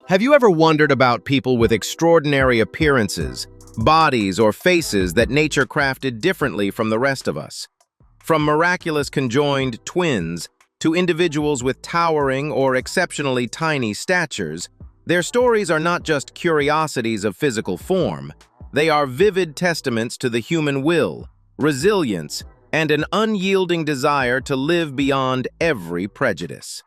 Have you ever wondered about people with extraordinary appearances, bodies or faces that nature crafted differently from the rest of us? From miraculous conjoined twins to individuals with towering or exceptionally tiny statures, their stories are not just curiosities of physical form. They are vivid testaments to the human will, resilience, and an unyielding desire to live beyond every prejudice.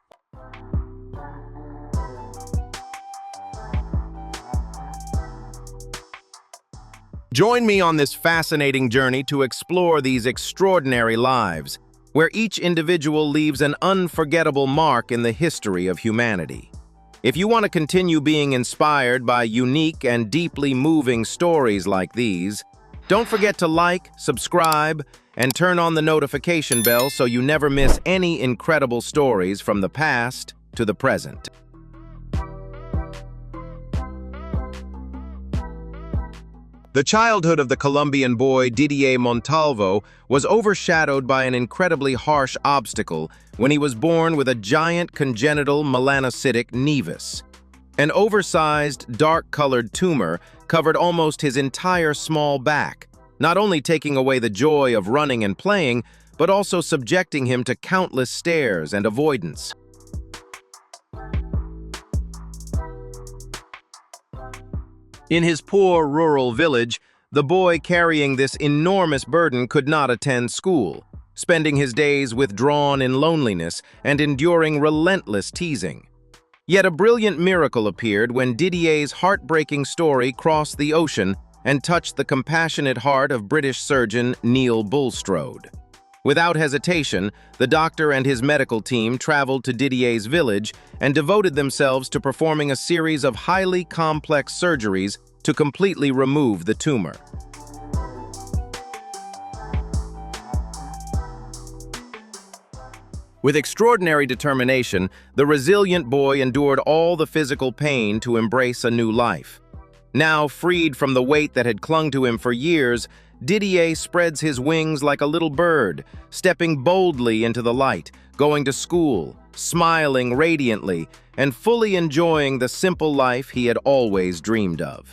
Join me on this fascinating journey to explore these extraordinary lives, where each individual leaves an unforgettable mark in the history of humanity. If you want to continue being inspired by unique and deeply moving stories like these, don't forget to like, subscribe, and turn on the notification bell so you never miss any incredible stories from the past to the present. The childhood of the Colombian boy Didier Montalvo was overshadowed by an incredibly harsh obstacle when he was born with a giant congenital melanocytic nevus. An oversized, dark-colored tumor covered almost his entire small back, not only taking away the joy of running and playing, but also subjecting him to countless stares and avoidance. In his poor rural village, the boy carrying this enormous burden could not attend school, spending his days withdrawn in loneliness and enduring relentless teasing. Yet a brilliant miracle appeared when Didier's heartbreaking story crossed the ocean and touched the compassionate heart of British surgeon Neil Bulstrode. Without hesitation, the doctor and his medical team traveled to Didier's village and devoted themselves to performing a series of highly complex surgeries to completely remove the tumor. With extraordinary determination, the resilient boy endured all the physical pain to embrace a new life. Now freed from the weight that had clung to him for years, Didier spreads his wings like a little bird, stepping boldly into the light, going to school, smiling radiantly, and fully enjoying the simple life he had always dreamed of.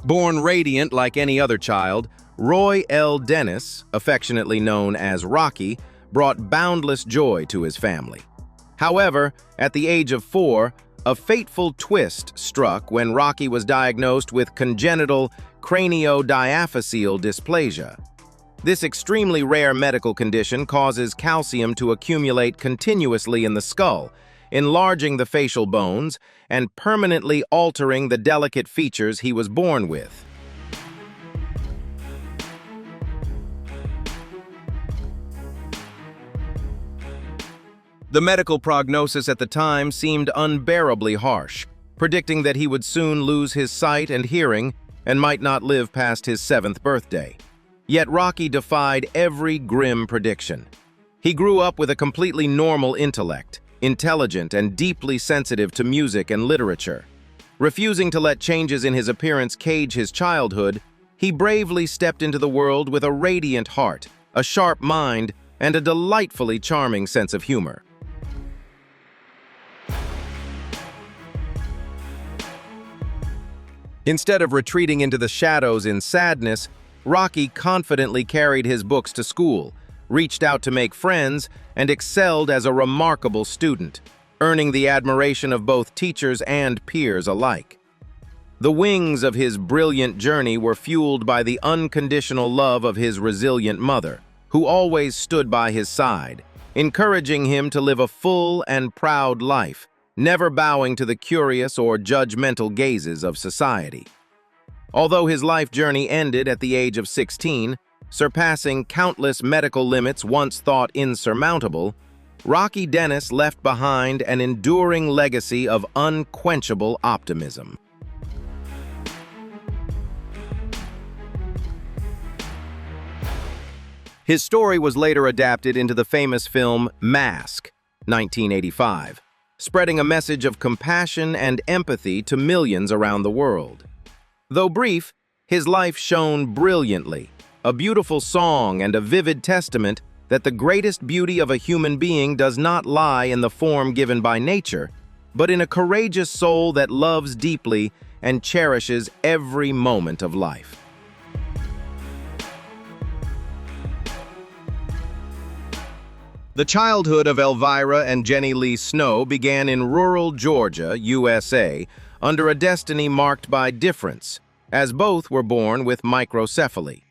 Born radiant like any other child, Roy L. Dennis, affectionately known as Rocky, brought boundless joy to his family. However, at the age of 4, a fateful twist struck when Rocky was diagnosed with congenital Craniodiaphyseal Dysplasia. This extremely rare medical condition causes calcium to accumulate continuously in the skull, enlarging the facial bones and permanently altering the delicate features he was born with. The medical prognosis at the time seemed unbearably harsh, predicting that he would soon lose his sight and hearing and might not live past his 7th birthday. Yet Rocky defied every grim prediction. He grew up with a completely normal intellect, intelligent and deeply sensitive to music and literature. Refusing to let changes in his appearance cage his childhood, he bravely stepped into the world with a radiant heart, a sharp mind, and a delightfully charming sense of humor. Instead of retreating into the shadows in sadness, Rocky confidently carried his books to school, reached out to make friends, and excelled as a remarkable student, earning the admiration of both teachers and peers alike. The wings of his brilliant journey were fueled by the unconditional love of his resilient mother, who always stood by his side, encouraging him to live a full and proud life, never bowing to the curious or judgmental gazes of society. Although his life journey ended at the age of 16, surpassing countless medical limits once thought insurmountable, Rocky Dennis left behind an enduring legacy of unquenchable optimism. His story was later adapted into the famous film Mask, 1985. Spreading a message of compassion and empathy to millions around the world. Though brief, his life shone brilliantly, a beautiful song and a vivid testament that the greatest beauty of a human being does not lie in the form given by nature, but in a courageous soul that loves deeply and cherishes every moment of life. The childhood of Elvira and Jenny Lee Snow began in rural Georgia, USA, under a destiny marked by difference, as both were born with microcephaly.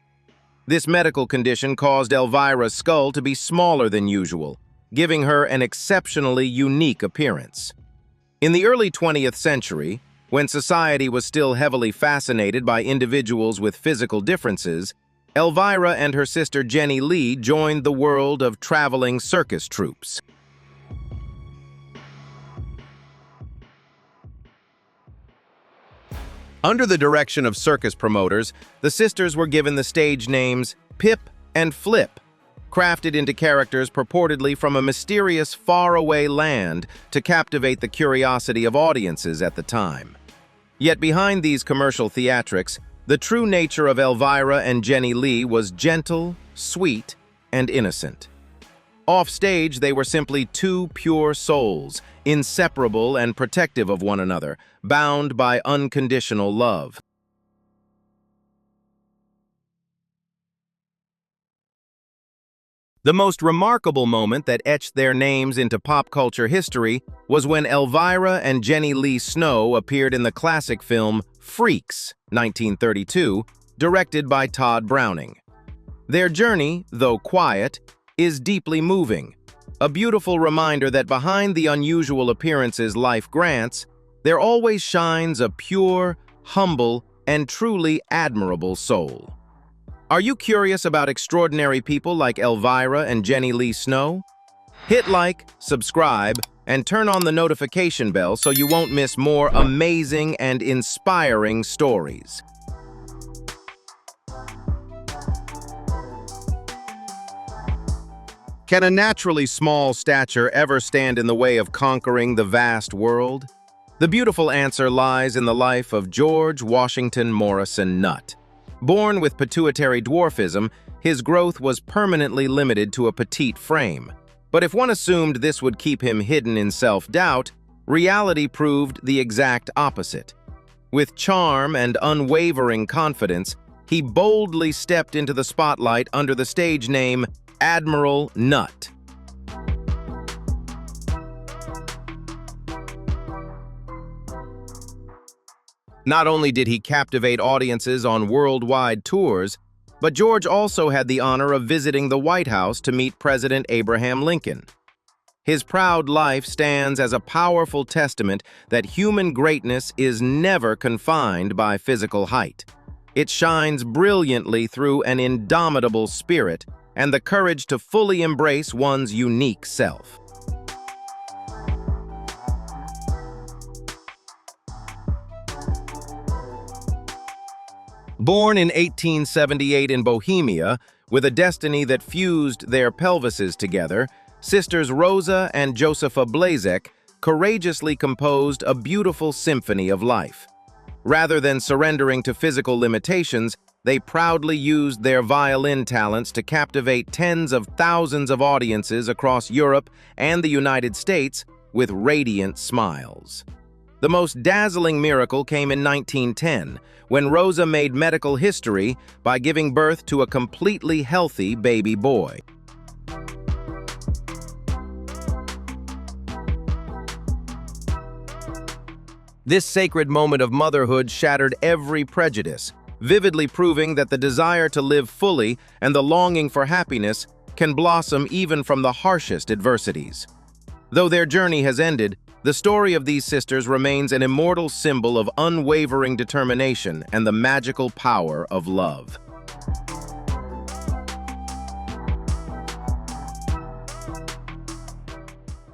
This medical condition caused Elvira's skull to be smaller than usual, giving her an exceptionally unique appearance. In the early 20th century, when society was still heavily fascinated by individuals with physical differences, Elvira and her sister Jenny Lee joined the world of traveling circus troupes. Under the direction of circus promoters, the sisters were given the stage names Pip and Flip, crafted into characters purportedly from a mysterious faraway land to captivate the curiosity of audiences at the time. Yet behind these commercial theatrics, the true nature of Elvira and Jenny Lee was gentle, sweet, and innocent. Off-stage, they were simply two pure souls, inseparable and protective of one another, bound by unconditional love. The most remarkable moment that etched their names into pop culture history was when Elvira and Jenny Lee Snow appeared in the classic film Freaks, 1932, directed by Todd Browning. Their journey, though quiet, is deeply moving, a beautiful reminder that behind the unusual appearances life grants, there always shines a pure, humble, and truly admirable soul. Are you curious about extraordinary people like Elvira and Jenny Lee Snow? Hit like, subscribe, and turn on the notification bell so you won't miss more amazing and inspiring stories. Can a naturally small stature ever stand in the way of conquering the vast world? The beautiful answer lies in the life of George Washington Morrison Nutt. Born with pituitary dwarfism, his growth was permanently limited to a petite frame. But if one assumed this would keep him hidden in self-doubt, reality proved the exact opposite. With charm and unwavering confidence, he boldly stepped into the spotlight under the stage name Admiral Nutt. Not only did he captivate audiences on worldwide tours, but George also had the honor of visiting the White House to meet President Abraham Lincoln. His proud life stands as a powerful testament that human greatness is never confined by physical height. It shines brilliantly through an indomitable spirit and the courage to fully embrace one's unique self. Born in 1878 in Bohemia, with a destiny that fused their pelvises together, sisters Rosa and Josepha Blazek courageously composed a beautiful symphony of life. Rather than surrendering to physical limitations, they proudly used their violin talents to captivate tens of thousands of audiences across Europe and the United States with radiant smiles. The most dazzling miracle came in 1910, when Rosa made medical history by giving birth to a completely healthy baby boy. This sacred moment of motherhood shattered every prejudice, vividly proving that the desire to live fully and the longing for happiness can blossom even from the harshest adversities. Though their journey has ended, the story of these sisters remains an immortal symbol of unwavering determination and the magical power of love.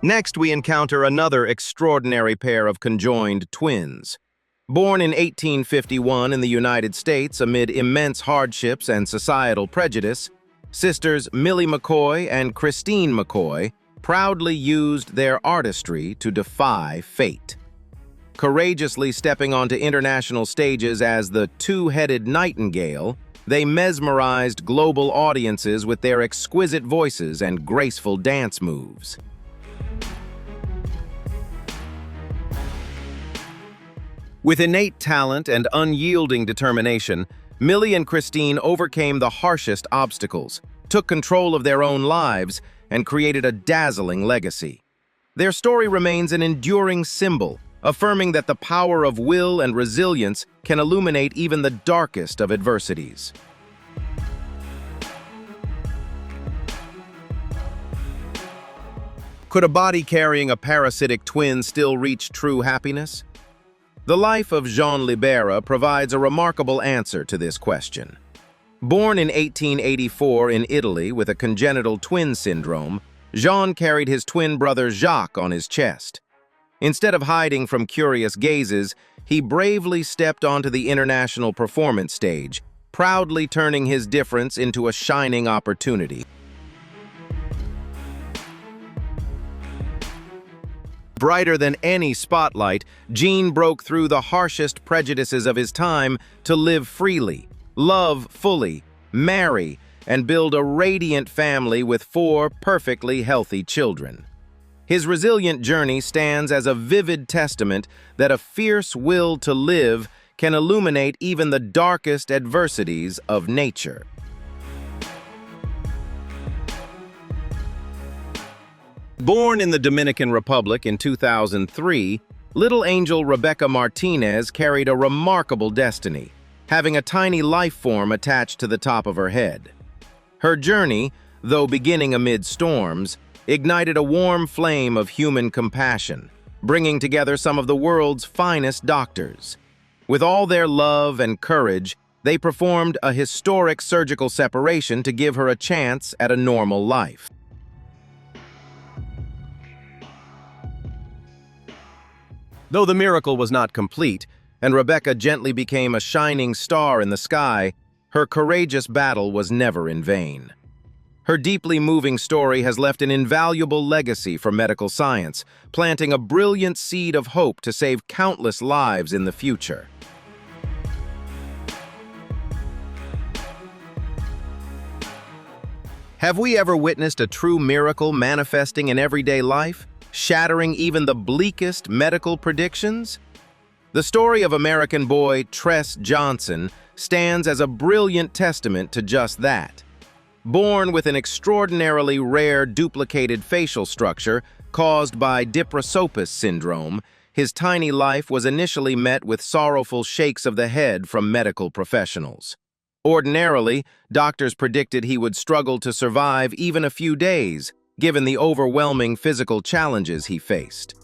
Next, we encounter another extraordinary pair of conjoined twins. Born in 1851 in the United States amid immense hardships and societal prejudice, sisters Millie McCoy and Christine McCoy proudly used their artistry to defy fate. Courageously stepping onto international stages as the two-headed nightingale, They mesmerized global audiences with their exquisite voices and graceful dance moves. With innate talent and unyielding determination, Millie and Christine overcame the harshest obstacles, took control of their own lives, and created a dazzling legacy. Their story remains an enduring symbol, affirming that the power of will and resilience can illuminate even the darkest of adversities. Could a body carrying a parasitic twin still reach true happiness? The life of Jean Libbera provides a remarkable answer to this question. Born in 1884 in Italy with a congenital twin syndrome, Jean carried his twin brother Jacques on his chest. Instead of hiding from curious gazes, he bravely stepped onto the international performance stage, proudly turning his difference into a shining opportunity. Brighter than any spotlight, Jean broke through the harshest prejudices of his time to live freely, love fully, marry, and build a radiant family with 4 perfectly healthy children. His resilient journey stands as a vivid testament that a fierce will to live can illuminate even the darkest adversities of nature. Born in the Dominican Republic in 2003, little angel Rebecca Martinez carried a remarkable destiny, having a tiny life form attached to the top of her head. Her journey, though beginning amid storms, ignited a warm flame of human compassion, bringing together some of the world's finest doctors. With all their love and courage, they performed a historic surgical separation to give her a chance at a normal life. Though the miracle was not complete, and Rebecca gently became a shining star in the sky, her courageous battle was never in vain. Her deeply moving story has left an invaluable legacy for medical science, planting a brilliant seed of hope to save countless lives in the future. Have we ever witnessed a true miracle manifesting in everyday life, shattering even the bleakest medical predictions? The story of American boy Tress Johnson stands as a brilliant testament to just that. Born with an extraordinarily rare duplicated facial structure caused by Diprosopus syndrome, his tiny life was initially met with sorrowful shakes of the head from medical professionals. Ordinarily, doctors predicted he would struggle to survive even a few days, given the overwhelming physical challenges he faced.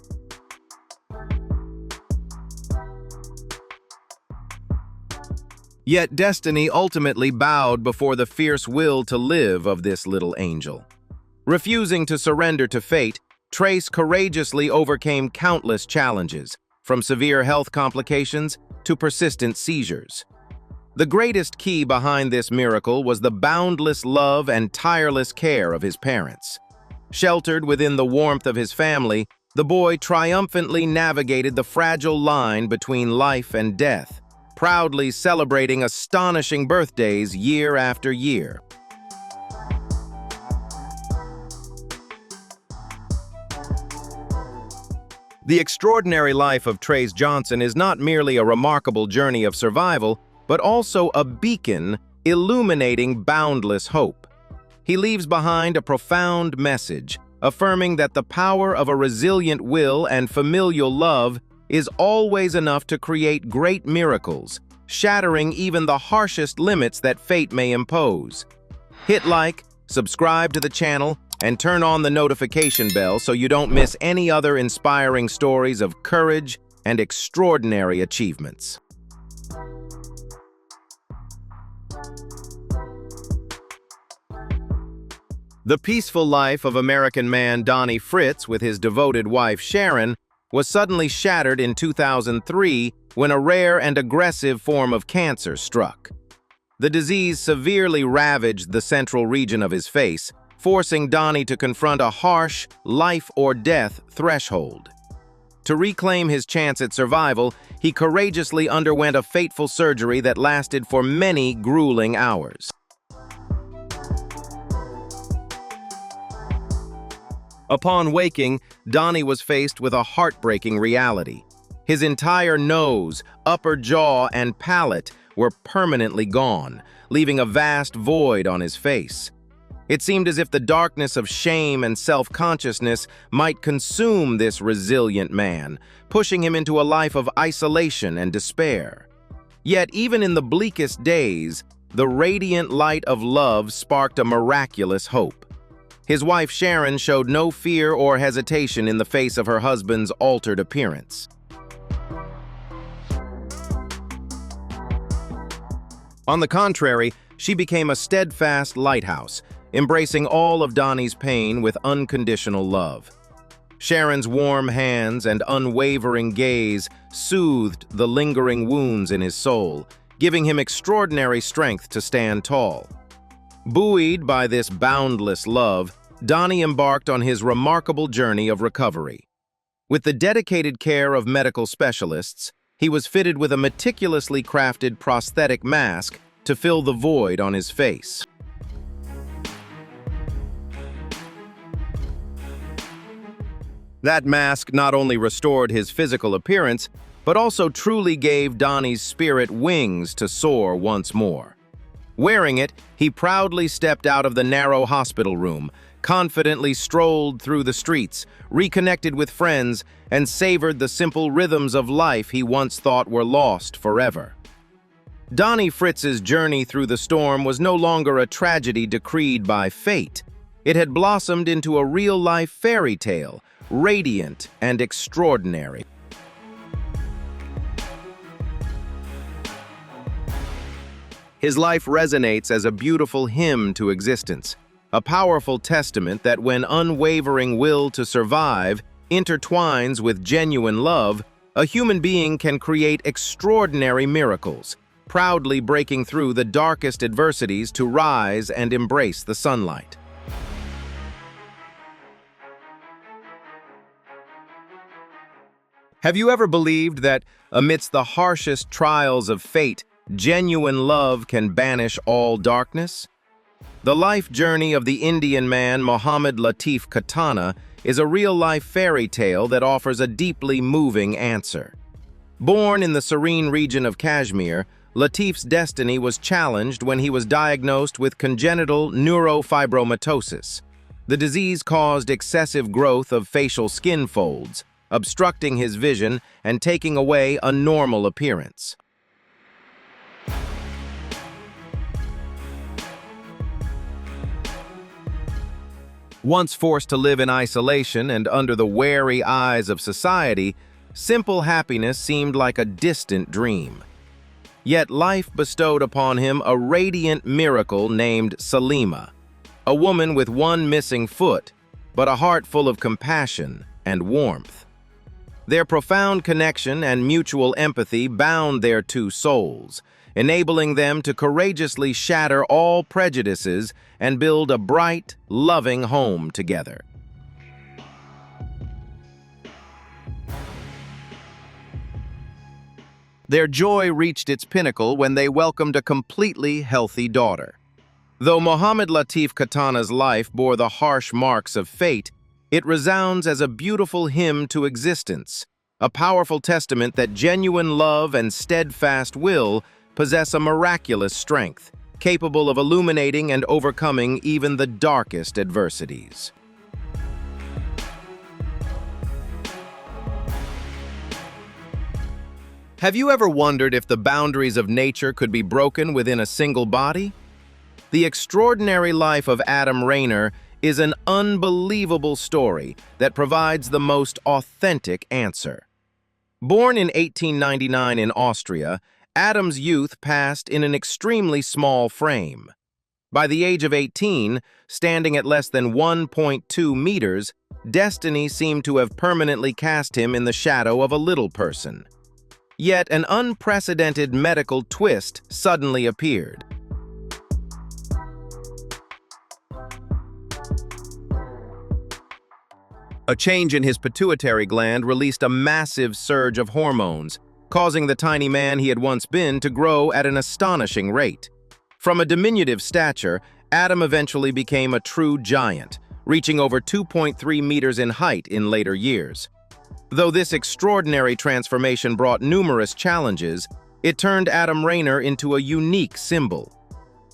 Yet destiny ultimately bowed before the fierce will to live of this little angel. Refusing to surrender to fate, Trace courageously overcame countless challenges, from severe health complications to persistent seizures. The greatest key behind this miracle was the boundless love and tireless care of his parents. Sheltered within the warmth of his family, the boy triumphantly navigated the fragile line between life and death, proudly celebrating astonishing birthdays year after year. The extraordinary life of Tress Johnson is not merely a remarkable journey of survival, but also a beacon illuminating boundless hope. He leaves behind a profound message, affirming that the power of a resilient will and familial love is always enough to create great miracles, shattering even the harshest limits that fate may impose. Hit like, subscribe to the channel, and turn on the notification bell so you don't miss any other inspiring stories of courage and extraordinary achievements. The peaceful life of American man Donnie Fritts with his devoted wife Sharon was suddenly shattered in 2003 when a rare and aggressive form of cancer struck. The disease severely ravaged the central region of his face, forcing Donnie to confront a harsh, life-or-death threshold. To reclaim his chance at survival, he courageously underwent a fateful surgery that lasted for many grueling hours. Upon waking, Donnie was faced with a heartbreaking reality. His entire nose, upper jaw, and palate were permanently gone, leaving a vast void on his face. It seemed as if the darkness of shame and self-consciousness might consume this resilient man, pushing him into a life of isolation and despair. Yet, even in the bleakest days, the radiant light of love sparked a miraculous hope. His wife Sharon showed no fear or hesitation in the face of her husband's altered appearance. On the contrary, she became a steadfast lighthouse, embracing all of Donnie's pain with unconditional love. Sharon's warm hands and unwavering gaze soothed the lingering wounds in his soul, giving him extraordinary strength to stand tall. Buoyed by this boundless love, Donnie embarked on his remarkable journey of recovery. With the dedicated care of medical specialists, he was fitted with a meticulously crafted prosthetic mask to fill the void on his face. That mask not only restored his physical appearance, but also truly gave Donnie's spirit wings to soar once more. Wearing it, he proudly stepped out of the narrow hospital room, confidently strolled through the streets, reconnected with friends, and savored the simple rhythms of life he once thought were lost forever. Donnie Fritts' journey through the storm was no longer a tragedy decreed by fate. It had blossomed into a real-life fairy tale, radiant and extraordinary. His life resonates as a beautiful hymn to existence, a powerful testament that when unwavering will to survive intertwines with genuine love, a human being can create extraordinary miracles, proudly breaking through the darkest adversities to rise and embrace the sunlight. Have you ever believed that, amidst the harshest trials of fate, genuine love can banish all darkness? The life journey of the Indian man Mohammed Latif Khatana is a real-life fairy tale that offers a deeply moving answer. Born in the serene region of Kashmir, Latif's destiny was challenged when he was diagnosed with congenital neurofibromatosis. The disease caused excessive growth of facial skin folds, obstructing his vision and taking away a normal appearance. Once forced to live in isolation and under the wary eyes of society, simple happiness seemed like a distant dream. Yet life bestowed upon him a radiant miracle named Salima, a woman with one missing foot, but a heart full of compassion and warmth. Their profound connection and mutual empathy bound their two souls, enabling them to courageously shatter all prejudices and build a bright, loving home together. Their joy reached its pinnacle when they welcomed a completely healthy daughter. Though Mohammed Latif Khatana's life bore the harsh marks of fate, it resounds as a beautiful hymn to existence, a powerful testament that genuine love and steadfast will possess a miraculous strength, capable of illuminating and overcoming even the darkest adversities. Have you ever wondered if the boundaries of nature could be broken within a single body? The extraordinary life of Adam Rayner is an unbelievable story that provides the most authentic answer. Born in 1899 in Austria, Adam's youth passed in an extremely small frame. By the age of 18, standing at less than 1.2 meters, destiny seemed to have permanently cast him in the shadow of a little person. Yet an unprecedented medical twist suddenly appeared. A change in his pituitary gland released a massive surge of hormones, causing the tiny man he had once been to grow at an astonishing rate. From a diminutive stature, Adam eventually became a true giant, reaching over 2.3 meters in height in later years. Though this extraordinary transformation brought numerous challenges, it turned Adam Rayner into a unique symbol.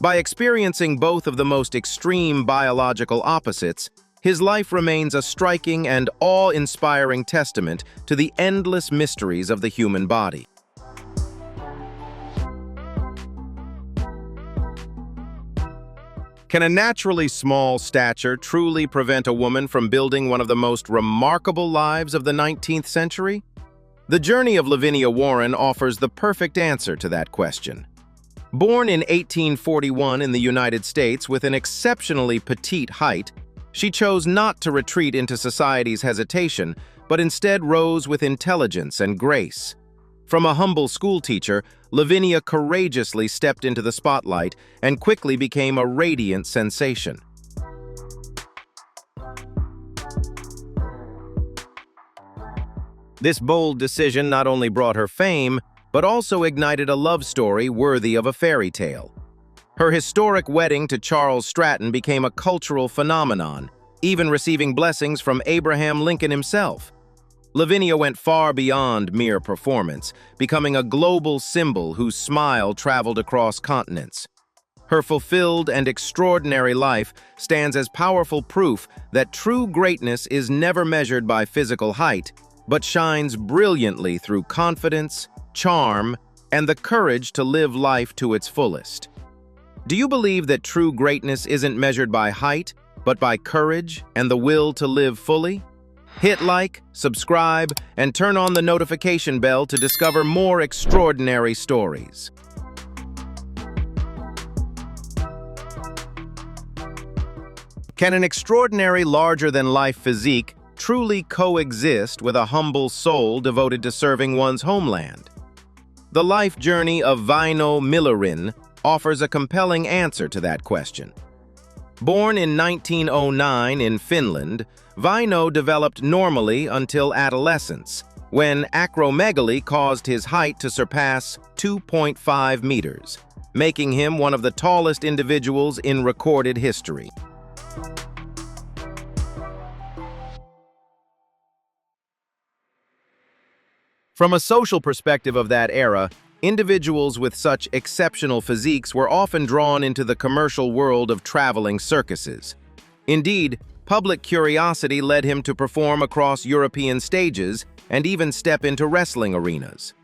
By experiencing both of the most extreme biological opposites, his life remains a striking and awe-inspiring testament to the endless mysteries of the human body. Can a naturally small stature truly prevent a woman from building one of the most remarkable lives of the 19th century? The journey of Lavinia Warren offers the perfect answer to that question. Born in 1841 in the United States with an exceptionally petite height, she chose not to retreat into society's hesitation, but instead rose with intelligence and grace. From a humble schoolteacher, Lavinia courageously stepped into the spotlight and quickly became a radiant sensation. This bold decision not only brought her fame, but also ignited a love story worthy of a fairy tale. Her historic wedding to Charles Stratton became a cultural phenomenon, even receiving blessings from Abraham Lincoln himself. Lavinia went far beyond mere performance, becoming a global symbol whose smile traveled across continents. Her fulfilled and extraordinary life stands as powerful proof that true greatness is never measured by physical height, but shines brilliantly through confidence, charm, and the courage to live life to its fullest. Do you believe that true greatness isn't measured by height, but by courage and the will to live fully? Hit like, subscribe, and turn on the notification bell to discover more extraordinary stories. Can an extraordinary larger-than-life physique truly coexist with a humble soul devoted to serving one's homeland? The life journey of Väinö Myllyrinne offers a compelling answer to that question. Born in 1909 in Finland, Väinö developed normally until adolescence, when acromegaly caused his height to surpass 2.5 meters, making him one of the tallest individuals in recorded history. From a social perspective of that era, individuals with such exceptional physiques were often drawn into the commercial world of traveling circuses. Indeed, public curiosity led him to perform across European stages and even step into wrestling arenas.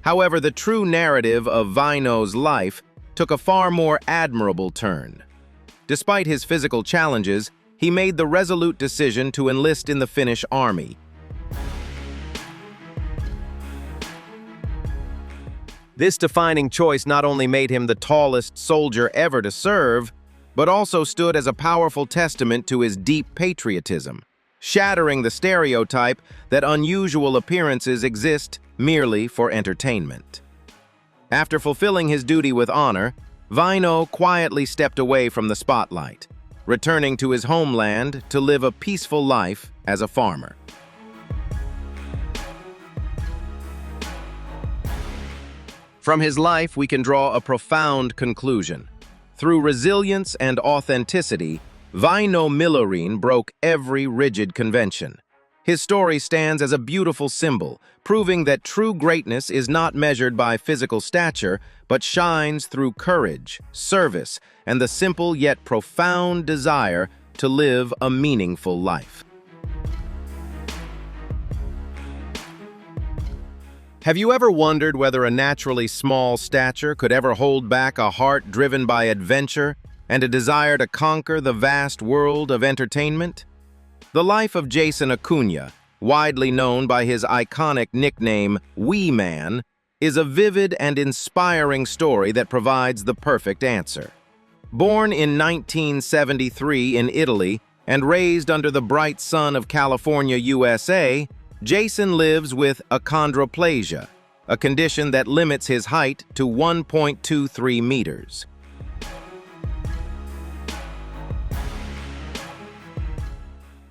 However, the true narrative of Väinö's life took a far more admirable turn. Despite his physical challenges, he made the resolute decision to enlist in the Finnish army. This defining choice not only made him the tallest soldier ever to serve, but also stood as a powerful testament to his deep patriotism, shattering the stereotype that unusual appearances exist merely for entertainment. After fulfilling his duty with honor, Väinö quietly stepped away from the spotlight, returning to his homeland to live a peaceful life as a farmer. From his life, we can draw a profound conclusion. Through resilience and authenticity, Väinö Myllyrinne broke every rigid convention. His story stands as a beautiful symbol, proving that true greatness is not measured by physical stature, but shines through courage, service, and the simple yet profound desire to live a meaningful life. Have you ever wondered whether a naturally small stature could ever hold back a heart driven by adventure and a desire to conquer the vast world of entertainment? The life of Jason Acuña, widely known by his iconic nickname Wee Man, is a vivid and inspiring story that provides the perfect answer. Born in 1973 in Italy and raised under the bright sun of California, USA, Jason lives with achondroplasia, a condition that limits his height to 1.23 meters.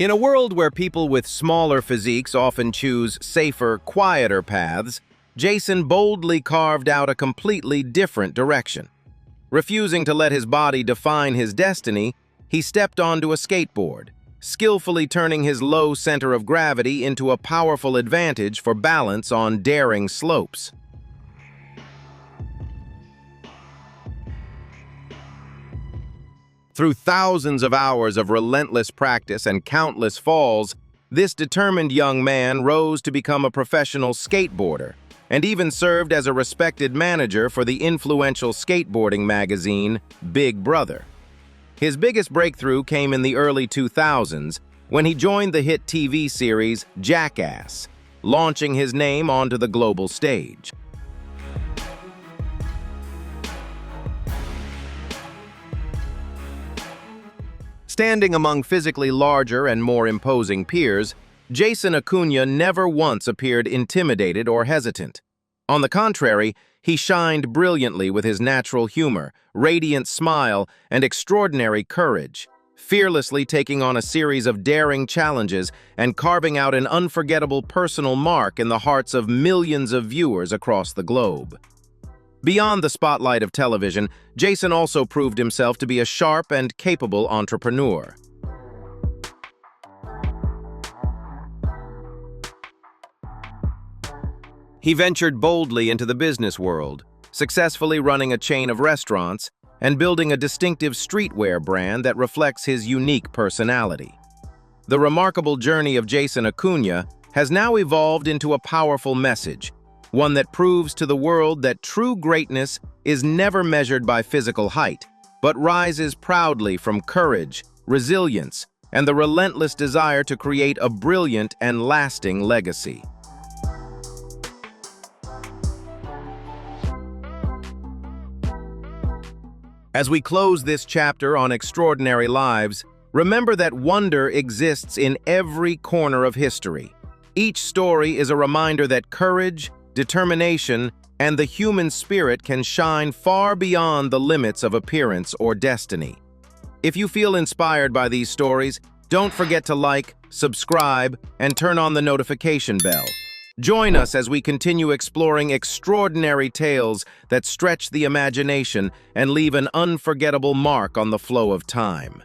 In a world where people with smaller physiques often choose safer, quieter paths, Jason boldly carved out a completely different direction. Refusing to let his body define his destiny, he stepped onto a skateboard, skillfully turning his low center of gravity into a powerful advantage for balance on daring slopes. Through thousands of hours of relentless practice and countless falls, this determined young man rose to become a professional skateboarder, and even served as a respected manager for the influential skateboarding magazine, Big Brother. His biggest breakthrough came in the early 2000s when he joined the hit TV series Jackass, launching his name onto the global stage. Standing among physically larger and more imposing peers, Jason Acuña never once appeared intimidated or hesitant. On the contrary, he shined brilliantly with his natural humor, radiant smile, and extraordinary courage, fearlessly taking on a series of daring challenges and carving out an unforgettable personal mark in the hearts of millions of viewers across the globe. Beyond the spotlight of television, Jason also proved himself to be a sharp and capable entrepreneur. He ventured boldly into the business world, successfully running a chain of restaurants and building a distinctive streetwear brand that reflects his unique personality. The remarkable journey of Jason Acuña has now evolved into a powerful message, one that proves to the world that true greatness is never measured by physical height, but rises proudly from courage, resilience, and the relentless desire to create a brilliant and lasting legacy. As we close this chapter on extraordinary lives, remember that wonder exists in every corner of history. Each story is a reminder that courage, determination, and the human spirit can shine far beyond the limits of appearance or destiny. If you feel inspired by these stories, don't forget to like, subscribe, and turn on the notification bell. Join us as we continue exploring extraordinary tales that stretch the imagination and leave an unforgettable mark on the flow of time.